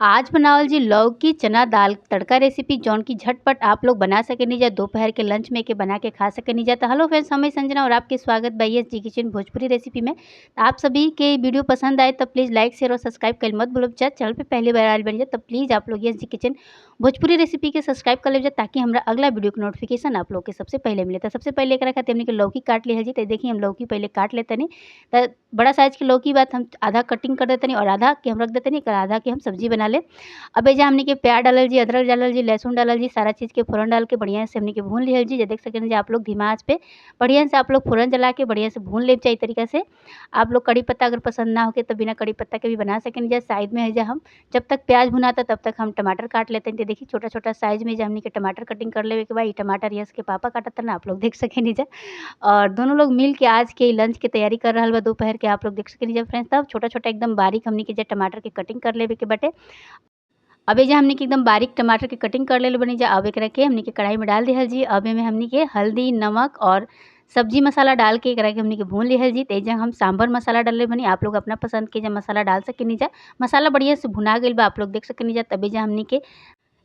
आज बनावल जी लौकी चना दाल तड़का रेसिपी जौन की झटपट आप लोग बना सकेनी जा दोपहर के लंच में के बना के खा सकेनी जा। तो हेलो फ्रेंड्स, मैं संजना और आपके स्वागत बा S G kitchen Bhojpuri recipe में। तो आप सभी के वीडियो पसंद आए तो प्लीज़ लाइक शेयर और सब्सक्राइब कर मत भूलो जा। चैनल पे पहली बार आयल बन जाए तो प्लीज़ आप लोग S G kitchen Bhojpuri recipe के सब्सक्राइब कर लीजिए ताकि हमारा अगला वीडियो का नोटिफिकेशन आप लोग के सबसे पहले मिले। तो सबसे पहले एक खाते हमने के लौकी काट लिया जी। तो देखिए हम लौकी पहले काट लेते नहीं। तो बड़ा साइज की लौकी बात हम आधा कटिंग कर देते नहीं और आधा के हम रख देते नहीं, आधा के हम सब्जी बना ले। अब एजा हमनी के प्याज डालल जी, अदरक डालल जी, लहसुन डालल जी, सारा चीज़ के फ़ोरन डाल के बढ़िया से हमनी के भून लिहल जी। जे देख सकेनी जे आप लोग धीमा आँच पे बढ़िया से आप लोग फ़ोरन जला के बढ़िया से भून लेब चाहिए तरीका से। आप लोग कड़ी पत्ता अगर पसंद ना होके तो बिना कड़ी पत्ता के भी बना सकेनी जा। साइड में एजा हम जब तक प्याज भुनाता तब तक हम टमाटर काट लेते हैं। तो देखिए छोटा-छोटा साइज़ में एजा हमनी के टमाटर कटिंग कर लेवे के बा। ई टमाटर यस के पापा काटत ना आप लोग देख सकेनी जा। और दोनों लोग मिल के आज के लंच के तैयारी कर रहल बा दोपहर के, आप लोग देख सकेनी जा फ्रेंड्स। तब छोटा-छोटा एकदम बारीक हमनी के जे टमाटर के कटिंग कर लेवे के बाटे। अब एजा हमनी के एकदम बारीक टमाटर के कटिंग कर लेले बनी जा। अब एकरा के हमनी के कढ़ाई में डाल दिहल जी। अब एमे हमनी के हल्दी, नमक और सब्जी मसाला डाल के एकरा के हमनी के भून लिहल जी। तो एजा हम सांभर मसाला डालले बनी। आप लोग अपना पसंद के एजा मसाला डाल सकेनी जा। मसाला बढ़िया से भुना गइल बा, आप लोग देख सकेनी जा। तब एजा हमनी के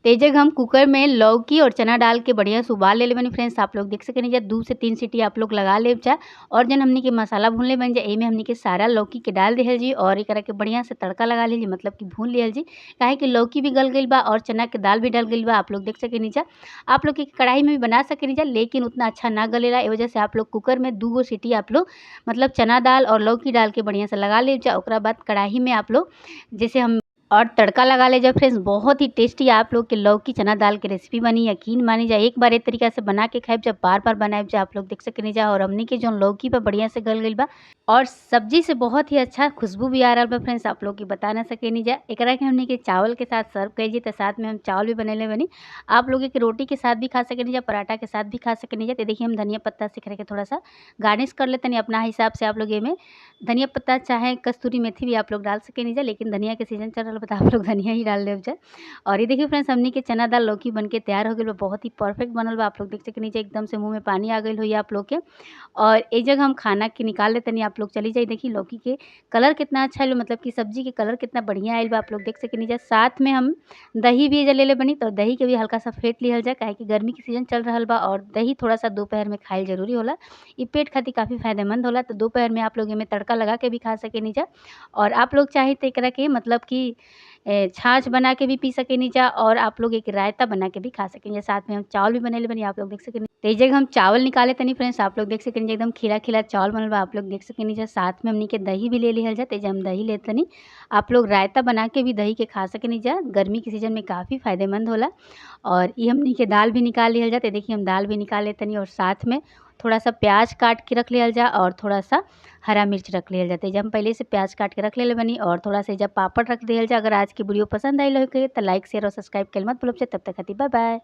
तेजग हम कुकर में लौकी और चना डाल के बढ़िया से उबाल लेले बानी फ्रेंड्स। आप लोग देख सकेनी जा 2 से 3 सीटी आप लोग लगा लेब जा। और जन हमनी के मसाला भूनले बानी जा एमे हमनी के सारा लौकी के डाल देहल जी और एकरा के बढ़िया से तड़का लगा लेली, मतलब कि भून लिहल जी। काहे कि लौकी भी गल गइल बा और चना के दाल भी डल गइल बा, आप लोग देख सकेनी जा। आप लोग के कढ़ाई में भी बना सकेनी जा लेकिन उतना अच्छा ना गलेला, ए वजह से आप लोग कुकर में 2 गो सीटी आप लोग मतलब चना दाल और लौकी डाल के बढ़िया से लगा लेब जा। ओकरा बाद कढ़ाई में आप लोग जैसे हम और तड़का लगा ले जा फ्रेंड्स। बहुत ही टेस्टी आप लोग के लौकी चना दाल की रेसिपी बनी, यकीन मानी जा। एक बार एक तरीका से बना के खाएब जा, बार बार बनाएब जा, आप लोग देख सकेनी जा। और हमनी के जो लौकी बा बढ़िया से गल गइल बा और सब्जी से बहुत ही अच्छा खुशबू भी आ रहल बा फ्रेंड्स, आप लोग की बता ना सकेनी जा। एकरा के हमनी के चावल के साथ सर्व कइल जी। तो साथ में हम चावल भी बनैले बनी। आप लोग के रोटी के साथ भी खा सकेनी जा, पराठा के साथ भी खा सकेनी जा। तो देखिए हम धनिया पत्ता से एकरा के थोड़ा सा गार्निश कर लेते अपना हिसाब से। आप लोग एमे धनिया पत्ता चाहे कस्तूरी मेथी भी आप लोग डाल सकेनी जा, लेकिन धनिया के सीजन चल रहल बा तो आप लोग धनिया ही डाल देव जा। और ये देखिए फ्रेंड्स हमनी के चना दाल लौकी बन के तैयार हो गइल बा, बहुत ही परफेक्ट बनल बा। आप लोग देख सकेनी जा एकदम से मुँह में पानी आ गइल होई आप लोग के। और ए जगह हम खाना के निकाल लेतनी, आप लोग चली जाई। देखिए लौकी के कलर कितना अच्छा आइल, मतलब कि सब्जी के कलर कितना बढ़िया आइल बा, आप लोग देख सकेनी जा। साथ में हम दही भी एजा लेले बनी, तो दही के भी हल्का सा फेंट लिहल जाए काहे कि गर्मी के सीजन चल रहल बा और दही थोड़ा सा दोपहर में खाइल ज़रूरी होला। ई पेट खातिर काफ़ी फ़ायदेमंद होला। तो दोपहर में आप लोग एमे तड़का लगा के भी खा सकेनी जा। और आप लोग चाहे तो एकरा के मतलब कि छाछ बना के भी पी सकेनी जा और आप लोग एक रायता बना के भी खा सकेनी जा। साथ में हम चावल भी बनैले बनी, आप लोग देख सकेनी। तो ए जगह हम चावल निकाले तनी फ्रेंड्स, आप लोग देख सकेनी जा एकदम खिला-खिला चावल बनल बा, आप लोग देख सकेनी जा। साथ में हमनी के दही भी ले लिहल जा। तो एजा हम दही लेत तनी। आप लोग रायता बना के भी दही के खा सकेनी जा, गर्मी के सीजन में काफ़ी फ़ायदेमंद होला। और ई हमनी के दाल भी निकाल लिहल जा। तो देखिए हम दाल भी निकाल लेत तनी और साथ में थोड़ा-सा प्याज काट के रख लिहल जा और थोड़ा-सा हरा मिर्च रख लिहल जा। तो एजा हम पहले से प्याज काट के रख लेले बानी और थोड़ा-सा एजा पापड़ रख दिहल जा। अगर आज की वीडियो पसंद आइल होखे तो लाइक शेयर और सब्सक्राइब कइल मत भूलब जा। तब तक खातिर बाय बाय।